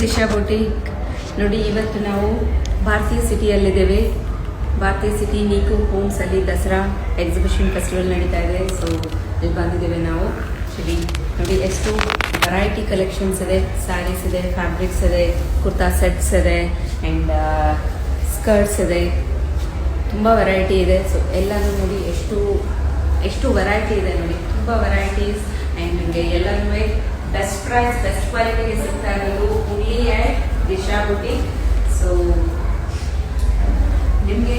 Disha boutique. ನೋಡಿ, ಇವತ್ತು ನಾವು ಭಾರತೀಯ ಸಿಟಿಯಲ್ಲಿದ್ದೇವೆ. ಭಾರತೀಯ ಸಿಟಿ ನೀಕು ಹೋಮ್ಸಲ್ಲಿ ದಸರಾ ಎಕ್ಸಿಬಿಷನ್ ಫೆಸ್ಟಿವಲ್ ನಡೀತಾ ಇದೆ. ಸೊ ಇಲ್ಲಿ ಬಂದಿದ್ದೇವೆ ನಾವು. ನೋಡಿ ಎಷ್ಟು ವೆರೈಟಿ ಕಲೆಕ್ಷನ್ಸ್ ಇದೆ. ಸ್ಯಾರೀಸ್ ಇದೆ, ಫ್ಯಾಬ್ರಿಕ್ಸ್ ಇದೆ, ಕುರ್ತಾ ಸೆಟ್ಸ್ ಇದೆ ಆ್ಯಂಡ್ ಸ್ಕರ್ಟ್ಸ್ ಇದೆ. ತುಂಬ ವೆರೈಟಿ ಇದೆ. ಸೊ ಎಲ್ಲನೂ ನೋಡಿ ಎಷ್ಟು ವೆರೈಟಿ ಇದೆ ನೋಡಿ. ತುಂಬ ವೆರೈಟೀಸ್ ಆ್ಯಂಡ್ ನಿಮಗೆ ಎಲ್ಲನೂ ಬೆಸ್ಟ್ ಪ್ರೈಸ್, ಬೆಸ್ಟ್ ಕ್ವಾಲಿಟಿಗೆ ಸಿಗ್ತಾ ಇರೋದು only at Disha boutique. So ನಿಮಗೆ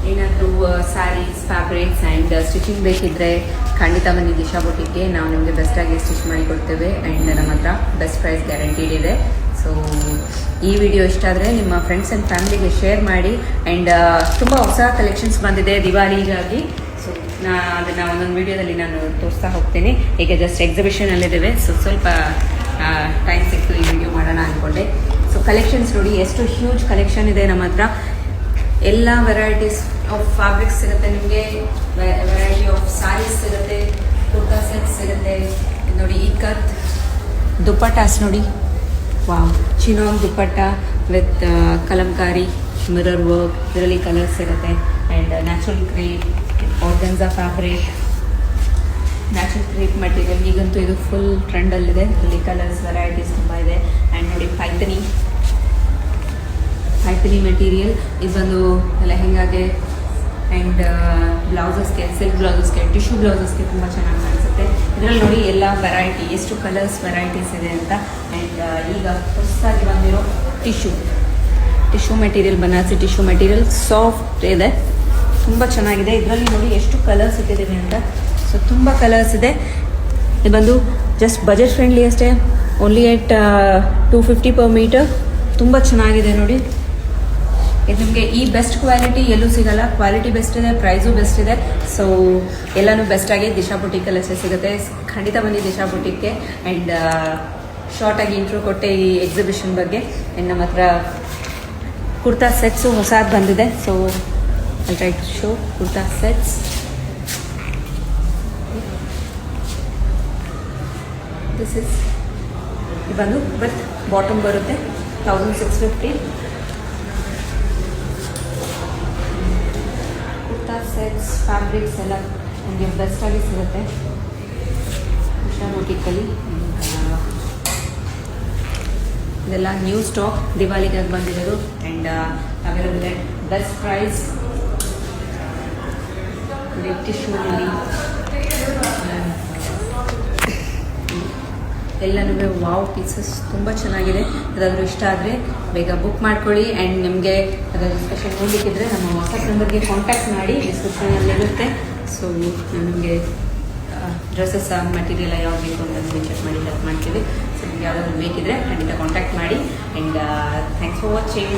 ಏನಾದರೂ ಸ್ಯಾರೀಸ್, ಫ್ಯಾಬ್ರಿಕ್ಸ್ ಆ್ಯಂಡ್ ಸ್ಟಿಚಿಂಗ್ ಬೇಕಿದ್ದರೆ ಖಂಡಿತ ಬನ್ನಿ ದಿಶಾ ಬೊಟಿಕ್ಗೆ. ನಾವು ನಿಮಗೆ ಬೆಸ್ಟಾಗಿ ಸ್ಟಿಚ್ ಮಾಡಿ ಕೊಡ್ತೇವೆ ಆ್ಯಂಡ್ ನಮ್ಮ ಹತ್ರ ಬೆಸ್ಟ್ ಪ್ರೈಸ್ ಗ್ಯಾರಂಟೀಡ್ ಇದೆ. ಸೊ ಈ ವಿಡಿಯೋ ಇಷ್ಟ ಆದರೆ ನಿಮ್ಮ ಫ್ರೆಂಡ್ಸ್ ಆ್ಯಂಡ್ ಫ್ಯಾಮಿಲಿಗೆ ಶೇರ್ ಮಾಡಿ. ಆ್ಯಂಡ್ ತುಂಬ ಹೊಸ ಕಲೆಕ್ಷನ್ಸ್ ಬಂದಿದೆ ದಿವಾಲಿಗಾಗಿ. ಸೊ ಅದನ್ನು ಒಂದೊಂದು ವಿಡಿಯೋದಲ್ಲಿ ನಾನು ತೋರಿಸ್ತಾ ಹೋಗ್ತೀನಿ. ಈಗ ಜಸ್ಟ್ ಎಕ್ಸಿಬಿಷನಲ್ಲಿದ್ದೇವೆ. ಸೊ ಸ್ವಲ್ಪ ಟೈಮ್ ಸಿಕ್ತು ಈ ವಿಡಿಯೋ ಮಾಡೋಣ ಅಂದ್ಕೊಂಡೆ. ಸೊ ಕಲೆಕ್ಷನ್ಸ್ ನೋಡಿ, ಎಷ್ಟು ಹ್ಯೂಜ್ ಕಲೆಕ್ಷನ್ ಇದೆ ನಮ್ಮ ಹತ್ರ. ಎಲ್ಲ ವೆರೈಟೀಸ್ ಆಫ್ ಫ್ಯಾಬ್ರಿಕ್ಸ್ ಸಿಗುತ್ತೆ ನಿಮಗೆ, ವೆರೈಟಿ ಆಫ್ ಸ್ಯಾರೀಸ್ ಸಿಗುತ್ತೆ, ಕುರ್ತಾ ಸೆಟ್ಸ್ ಸಿಗುತ್ತೆ. ನೋಡಿ ಇಕ್ಕತ್ ದುಪ್ಪಟ್ಟಾಸ್ ನೋಡಿ, wow, chinon dupatta with Kalamkari mirror work, ಇದರಲ್ಲಿ ಕಲರ್ಸ್ ಸಿಗುತ್ತೆ. And natural crepe, organza fabric, natural crepe material ಈಗಂತೂ ಇದು ಫುಲ್ ಟ್ರೆಂಡಲ್ಲಿದೆ. ಇದರಲ್ಲಿ ಕಲರ್ಸ್ ವೆರೈಟೀಸ್ ತುಂಬ ಇದೆ. ಆ್ಯಂಡ್ ನೋಡಿ ಪೈಥನಿ ಮೆಟೀರಿಯಲ್, ಇದು ಬಂದು ಲೆಹೆಂಗಾಗೆ ಆ್ಯಂಡ್ ಬ್ಲೌಸಸ್ಗೆ, ಸಿಲ್ಕ್ ಬ್ಲೌಸಸ್ಗೆ, ಟಿಶ್ಯೂ ಬ್ಲೌಸಸ್ಗೆ ತುಂಬ ಚೆನ್ನಾಗಿ ಕಾಣಿಸುತ್ತೆ. ಇದರಲ್ಲಿ ನೋಡಿ ಎಲ್ಲ ವೆರೈಟಿ, ಎಷ್ಟು ಕಲರ್ಸ್ ವೆರೈಟೀಸ್ ಇದೆ ಅಂತ. ಆ್ಯಂಡ್ ಈಗ ಹೊಸದಾಗಿ ಬಂದಿರೋ tissue material, Banarasi tissue material soft ಇದೆ, ತುಂಬ ಚೆನ್ನಾಗಿದೆ. ಇದರಲ್ಲಿ ನೋಡಿ ಎಷ್ಟು ಕಲರ್ಸ್ ಇಟ್ಟಿದ್ದೀವಿ ಅಂತ. ಸೊ ತುಂಬ ಕಲರ್ಸ್ ಇದೆ. ಇದು ಬಂದು ಜಸ್ಟ್ ಬಜೆಟ್ ಫ್ರೆಂಡ್ಲಿ ಅಷ್ಟೇ, ಓನ್ಲಿ ಎಟ್ 250 per ಮೀಟರ್. ತುಂಬ ಚೆನ್ನಾಗಿದೆ ನೋಡಿ. ಇದು ನಿಮಗೆ ಈ ಬೆಸ್ಟ್ ಕ್ವಾಲಿಟಿ ಎಲ್ಲೂ ಸಿಗಲ್ಲ. ಕ್ವಾಲಿಟಿ ಬೆಸ್ಟ್ ಇದೆ, ಪ್ರೈಸು ಬೆಸ್ಟ್ ಇದೆ. ಸೊ ಎಲ್ಲನೂ ಬೆಸ್ಟಾಗಿ ದಿಶಾ ಬೊಟಿಕಲ್ಲಿ ಸಿಗುತ್ತೆ. ಖಂಡಿತ ಬನ್ನಿ ದಿಶಾ ಬೊಟಿಕ್ಗೆ. ಆ್ಯಂಡ್ ಶಾರ್ಟಾಗಿ ಇಂಟ್ರೋ ಕೊಟ್ಟೆ ಈ ಎಕ್ಸಿಬಿಷನ್ ಬಗ್ಗೆ. ಆ್ಯಂಡ್ ನಮ್ಮ ಹತ್ರ ಕುರ್ತಾ ಸೆಟ್ಸು ಹೊಸದು ಬಂದಿದೆ. So I try to show kurta sets. This is ಬಂದು ವಿತ್ ಬಾಟಮ್ ಬರುತ್ತೆ 1650. ಕುರ್ತಾ ಸೆಟ್ಸ್, ಫ್ಯಾಬ್ರಿಕ್ಸ್ ಎಲ್ಲ ನಿಮಗೆ ಬೆಸ್ಟಾಗಿ ಸಿಗುತ್ತೆ ದಿಶಾ ಬೊಟಿಕಲ್ಲಿ. ಇದೆಲ್ಲ ನ್ಯೂ ಸ್ಟಾಕ್, ದಿವಾಲಿಗಾಗಿ ಬಂದಿರೋದು. And available at best price. ಟಿಶ್ಯೂನಲ್ಲಿ ಎಲ್ಲನೂ ವಾವ್ ಪೀಸಸ್, ತುಂಬ ಚೆನ್ನಾಗಿದೆ. ಅದಾದರೂ ಇಷ್ಟ ಆದರೆ ಬೇಗ ಬುಕ್ ಮಾಡ್ಕೊಳ್ಳಿ. ಆ್ಯಂಡ್ ನಿಮಗೆ ಅದರ ಸ್ಪೆಷಲ್ ನೋಡಲಿಕ್ಕಿದ್ರೆ ನಮ್ಮ ವಾಟ್ಸಪ್ ನಂಬರ್ಗೆ ಕಾಂಟ್ಯಾಕ್ಟ್ ಮಾಡಿ, ಡಿಸ್ಕ್ರಿಪ್ಷನಲ್ಲಿರುತ್ತೆ. ಸೊ ನಿಮಗೆ ಡ್ರೆಸ್ಸಸ್ ಮೆಟೀರಿಯಲ್ ಯಾವ್ದು ಬೇಕು ಅಂತ ನಿಮಗೆ ಚೆಕ್ ಮಾಡಿ ಹೆಲ್ಪ್ ಮಾಡ್ತೀವಿ. ಸೊ ನಿಮಗೆ ಯಾವುದಾದ್ರು ಬೇಕಿದ್ರೆ ಖಂಡಿತ ಕಾಂಟ್ಯಾಕ್ಟ್ ಮಾಡಿ. And thanks for watching.